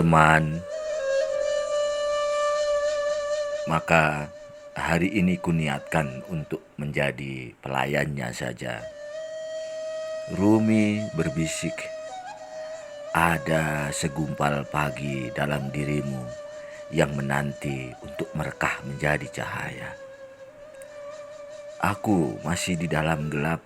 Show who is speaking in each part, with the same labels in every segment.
Speaker 1: teman, maka hari ini kuniatkan untuk menjadi pelayannya saja. Rumi berbisik, ada segumpal pagi dalam dirimu yang menanti untuk merekah menjadi cahaya. Aku masih di dalam gelap,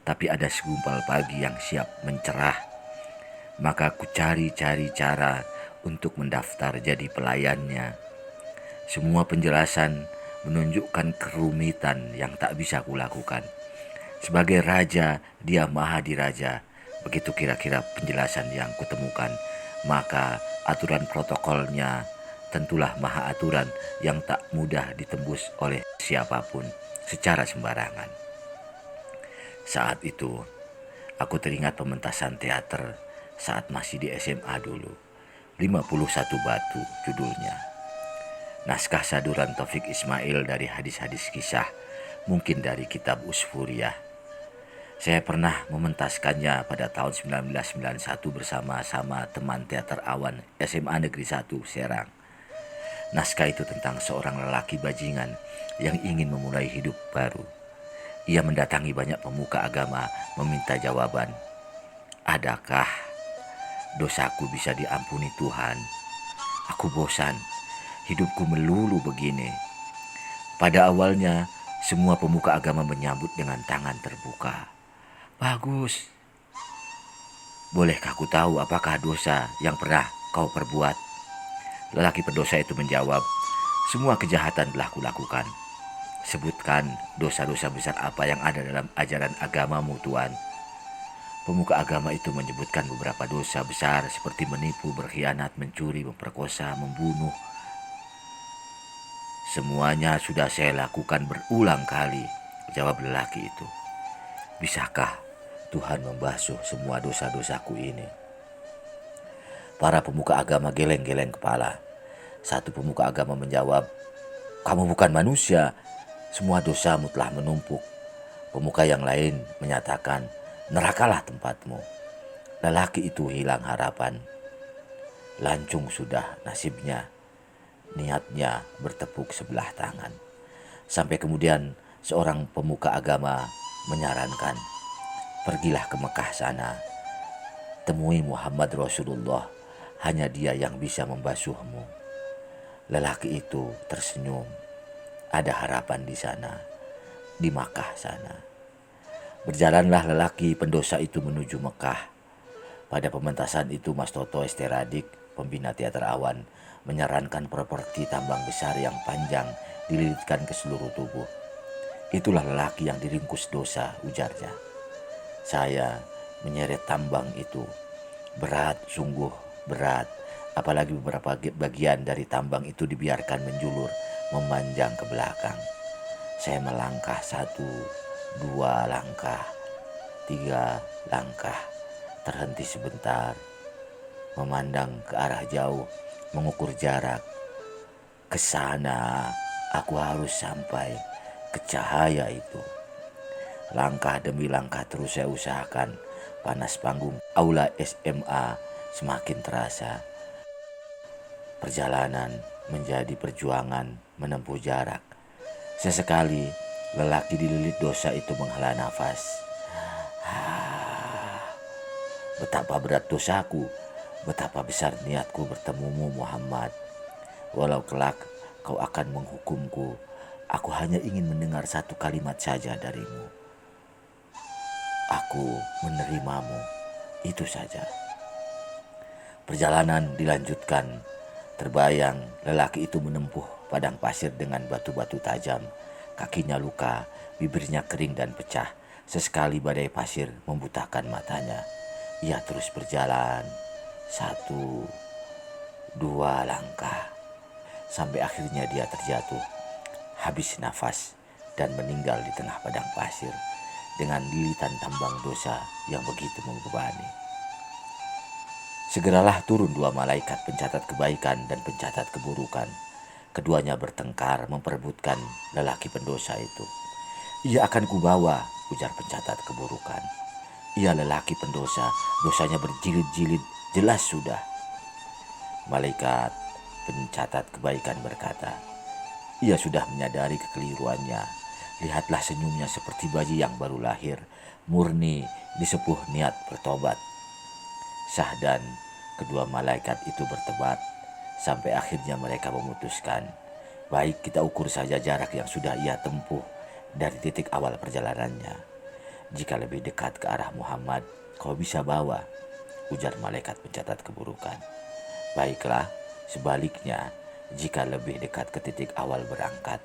Speaker 1: tapi ada segumpal pagi yang siap mencerah. Maka ku cari-cari cara untuk mendaftar jadi pelayannya. Semua penjelasan menunjukkan kerumitan yang tak bisa kulakukan. Sebagai raja, dia maha diraja. Begitu kira-kira penjelasan yang kutemukan. Maka aturan protokolnya tentulah maha aturan yang tak mudah ditembus oleh siapapun secara sembarangan. Saat itu, aku teringat pementasan teater saat masih di SMA dulu. 51 Batu judulnya. Naskah saduran Taufik Ismail dari hadis-hadis kisah, mungkin dari kitab Usfuriyah. Saya pernah mementaskannya pada tahun 1991 bersama-sama teman teater awan SMA Negeri 1 Serang. Naskah itu tentang seorang lelaki bajingan yang ingin memulai hidup baru. Ia mendatangi banyak pemuka agama meminta jawaban. Adakah dosaku bisa diampuni Tuhan? Aku bosan, hidupku melulu begini. Pada awalnya, semua pemuka agama menyambut dengan tangan terbuka. Bagus. Bolehkah aku tahu apakah dosa yang pernah kau perbuat? Lelaki pendosa itu menjawab, semua kejahatan telah kulakukan. Sebutkan dosa-dosa besar apa yang ada dalam ajaran agamamu, Tuan. Pemuka agama itu menyebutkan beberapa dosa besar seperti menipu, berkhianat, mencuri, memperkosa, membunuh. Semuanya sudah saya lakukan berulang kali, jawab lelaki itu. Bisakah Tuhan membasuh semua dosa-dosaku ini? Para pemuka agama geleng-geleng kepala. Satu pemuka agama menjawab, kamu bukan manusia, semua dosamu telah menumpuk. Pemuka yang lain menyatakan, nerakalah tempatmu. Lelaki itu hilang harapan. Lancung sudah nasibnya. Niatnya bertepuk sebelah tangan. Sampai kemudian seorang pemuka agama menyarankan, pergilah ke Mekah sana. Temui Muhammad Rasulullah, hanya dia yang bisa membasuhmu. Lelaki itu tersenyum. Ada harapan di sana, di Makkah sana. Berjalanlah lelaki pendosa itu menuju Mekah. Pada pementasan itu Mas Toto Esteradik, pembina teater awan, menyarankan properti tambang besar yang panjang dililitkan ke seluruh tubuh. Itulah lelaki yang diringkus dosa, ujarnya. Saya menyeret tambang itu. Berat, sungguh berat. Apalagi beberapa bagian dari tambang itu dibiarkan menjulur, memanjang ke belakang. Saya melangkah 1, 2 langkah, 3 langkah, terhenti sebentar, memandang ke arah jauh, mengukur jarak. Ke sana aku harus sampai ke cahaya itu. Langkah demi langkah terus saya usahakan. Panas panggung aula SMA semakin terasa. Perjalanan menjadi perjuangan menempuh jarak. Sesekali lelaki dililit dosa itu menghela nafas. Betapa berat dosaku, betapa besar niatku bertemumu Muhammad. Walau kelak kau akan menghukumku, aku hanya ingin mendengar satu kalimat saja darimu. Aku menerimamu, itu saja. Perjalanan dilanjutkan. Terbayang lelaki itu menempuh padang pasir dengan batu-batu tajam. Kakinya luka, bibirnya kering dan pecah. Sesekali badai pasir membutakan matanya. Ia terus berjalan. 1, 2 langkah. Sampai akhirnya dia terjatuh. Habis nafas dan meninggal di tengah padang pasir. Dengan lilitan tambang dosa yang begitu membebani. Segeralah turun 2 malaikat pencatat kebaikan dan pencatat keburukan. Keduanya bertengkar memperebutkan lelaki pendosa itu. Ia akan kubawa, ujar pencatat keburukan. Ia lelaki pendosa, dosanya berjilid-jilid, jelas sudah. Malaikat pencatat kebaikan berkata, ia sudah menyadari kekeliruannya. Lihatlah senyumnya seperti bayi yang baru lahir, murni disepuh niat bertobat. Sahdan kedua malaikat itu berdebat sampai akhirnya mereka memutuskan, baik kita ukur saja jarak yang sudah ia tempuh dari titik awal perjalanannya. Jika lebih dekat ke arah Muhammad, kau bisa bawa, ujar malaikat pencatat keburukan. Baiklah, sebaliknya, jika lebih dekat ke titik awal berangkat,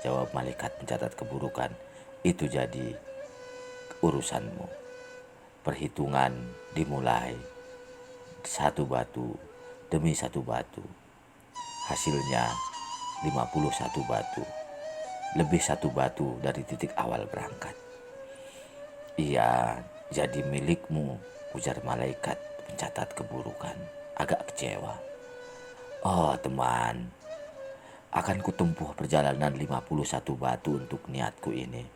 Speaker 1: jawab malaikat pencatat keburukan, itu jadi urusanmu. Perhitungan dimulai satu batu demi satu batu. Hasilnya 51 batu, lebih satu batu dari titik awal berangkat. Ia jadi milikmu, ujar malaikat pencatat keburukan, agak kecewa. Oh teman, akan kutempuh perjalanan 51 batu untuk niatku ini.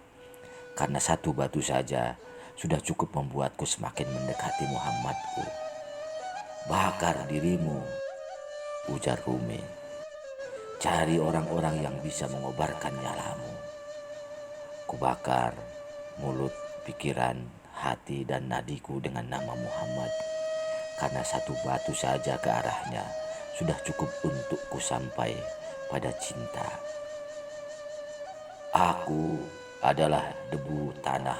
Speaker 1: Karena satu batu saja sudah cukup membuatku semakin mendekati Muhammadku. Bakar dirimu, ujar Rumi. Cari orang-orang yang bisa mengobarkan nyalamu. Kubakar mulut, pikiran, hati dan nadiku dengan nama Muhammad. Karena satu batu saja ke arahnya sudah cukup untukku sampai pada cinta. Aku adalah debu tanah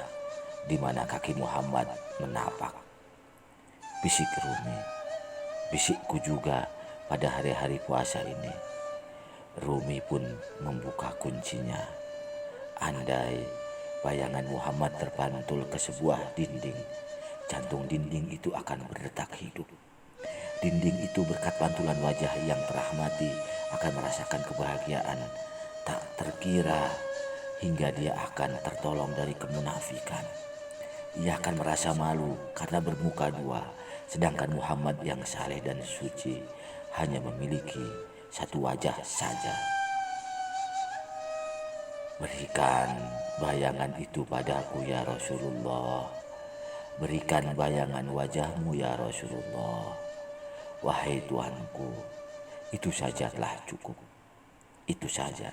Speaker 1: di mana kaki Muhammad menapak. Bisik Rumi, bisikku juga pada hari-hari puasa ini. Rumi pun membuka kuncinya. Andai bayangan Muhammad terpantul ke sebuah dinding, jantung dinding itu akan berdetak hidup. Dinding itu berkat pantulan wajah yang terahmati akan merasakan kebahagiaan tak terkira hingga dia akan tertolong dari kemunafikan. Ia akan merasa malu karena bermuka dua, sedangkan Muhammad yang saleh dan suci hanya memiliki satu wajah saja. Berikan bayangan itu padaku ya Rasulullah. Berikan bayangan wajahmu ya Rasulullah. Wahai Tuanku, itu saja telah cukup. Itu saja.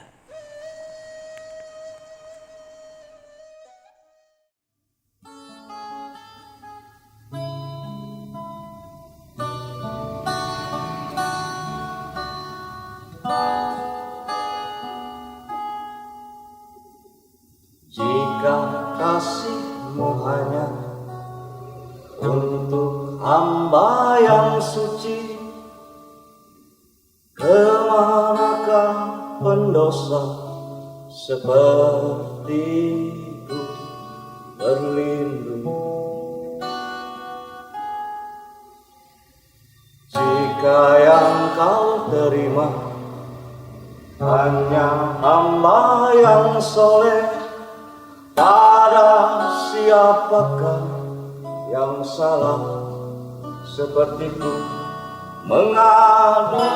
Speaker 2: Jika kasihmu hanya untuk hamba yang suci, kemanakah pendosa sepertiku berlindung? Jika yang kau terima hanya hamba yang soleh, pada siapakah yang salah sepertiku mengadu?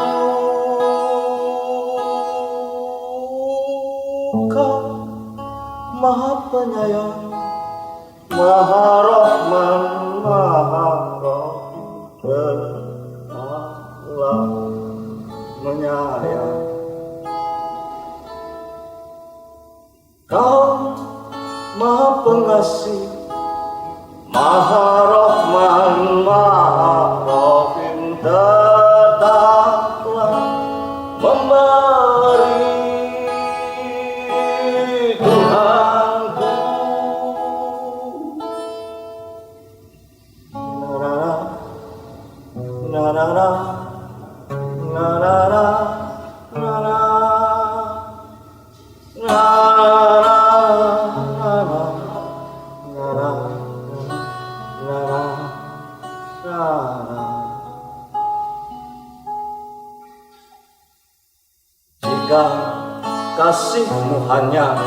Speaker 2: Kau Maha Penyayang, Maha Rahman, Maha Rahim, Allah menyayang. Kau Maha Pengasih, Maha Rahman, Maha Rahim, tetaplah memberi Tuhanku. Na na na na na na na na na. Jika kasihmu hanya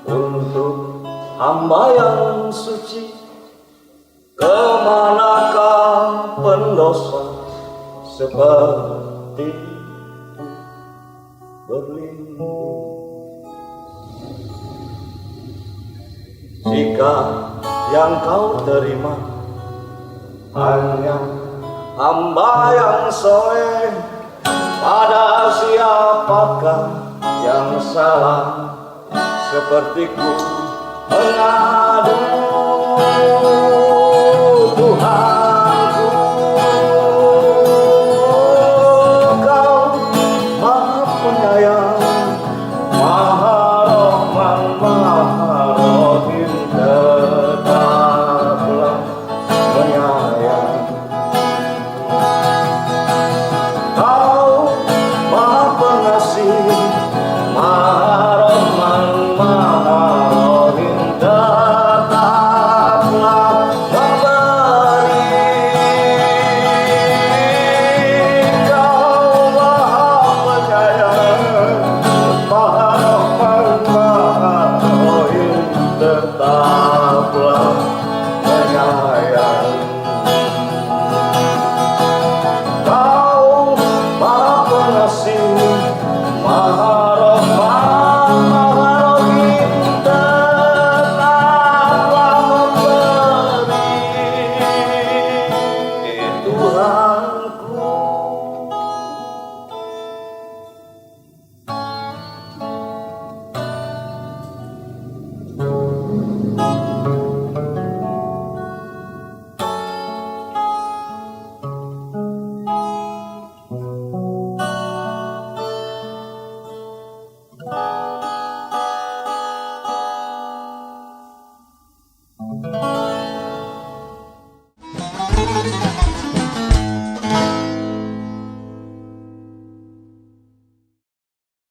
Speaker 2: untuk hamba yang suci, kemanakah pendosa seperti berlindung? Jika yang kau terima hanya hamba yang soleh, pada siapakah yang salah sepertiku mengadu.